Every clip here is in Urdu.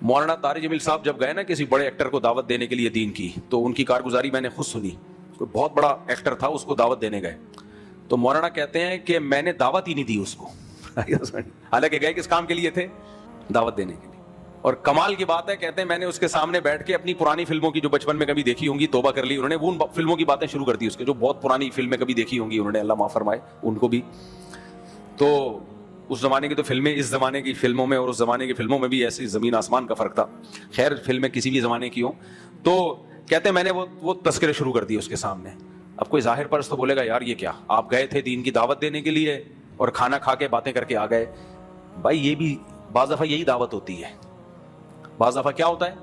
مولانا طارق جمیل صاحب جب گئے نا کسی بڑے ایکٹر کو دعوت دینے کے لیے دین کی, تو ان کی کارگزاری میں نے خود سنی. کوئی بہت بڑا ایکٹر تھا, اس کو دعوت دینے گئے, تو مولانا کہتے ہیں کہ میں نے دعوت ہی نہیں دی اس کو. حالانکہ گئے کس کام کے لیے تھے؟ دعوت دینے کے لیے. اور کمال کی بات ہے, کہتے ہیں میں نے اس کے سامنے بیٹھ کے اپنی پرانی فلموں کی جو بچپن میں کبھی دیکھی ہوں گی توبہ کر لی انہوں نے, وہ ان فلموں کی باتیں شروع کر دی اس کے, جو بہت پرانی فلمیں کبھی دیکھی ہوں گی انہوں نے, اللہ معاف فرمائے ان کو بھی. تو اس زمانے کی تو فلمیں اس زمانے کی فلموں میں اور اس زمانے کی فلموں میں بھی ایسی زمین آسمان کا فرق تھا. خیر فلمیں کسی بھی زمانے کی ہوں. تو کہتے ہیں میں نے وہ تذکرے شروع کر دیے اس کے سامنے. اب کوئی ظاہر پرست تو بولے گا یار یہ کیا, آپ گئے تھے دین کی دعوت دینے کے لیے اور کھانا کھا کے باتیں کر کے آ گئے. بھائی یہ بھی بعض دفعہ یہی دعوت ہوتی ہے. بعض دفعہ کیا ہوتا ہے,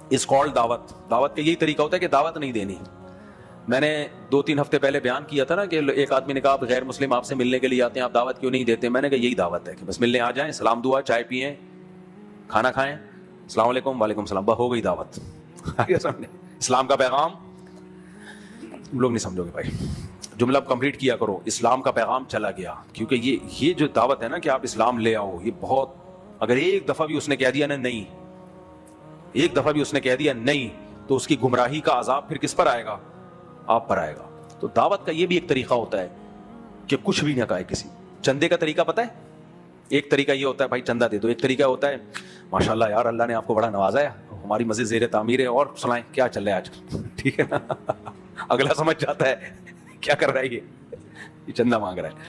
اس کال دعوت. دعوت کا یہی طریقہ ہوتا ہے کہ دعوت نہیں دینی. میں نے 2-3 ہفتے پہلے بیان کیا تھا نا کہ ایک آدمی نے کہا آپ غیر مسلم آپ سے ملنے کے لیے آتے ہیں, آپ دعوت کیوں نہیں دیتے؟ میں نے کہا یہی دعوت ہے کہ بس ملنے آ جائیں, سلام دعا, چائے پئیں, کھانا کھائیں, السلام علیکم, وعلیکم السلام, ہو گئی دعوت. اسلام کا پیغام تم لوگ نہیں سمجھو گے بھائی, جملہ کمپلیٹ کیا کرو, اسلام کا پیغام چلا گیا. کیونکہ یہ جو دعوت ہے نا کہ آپ اسلام لے آؤ, یہ بہت, اگر ایک دفعہ بھی اس نے کہہ دیا نا نہیں, ایک دفعہ بھی اس نے کہہ دیا نہیں, تو اس کی گمراہی کا عذاب پھر کس پر آئے گا؟ آپ پر آئے گا. تو دعوت کا یہ بھی ایک طریقہ ہوتا ہے کہ کچھ بھی نہ کہے کسی. چندے کا طریقہ پتہ ہے, ایک طریقہ یہ ہوتا ہے بھائی چندہ دے دو, ایک طریقہ ہوتا ہے ماشاءاللہ یار اللہ نے آپ کو بڑا نوازا ہے, ہماری مسجد زیر تعمیر ہے, اور سنائیں کیا چل رہا ہے آج, ٹھیک ہے نا. اگلا سمجھ جاتا ہے کیا کر رہا ہے یہ چندہ مانگ رہا ہے.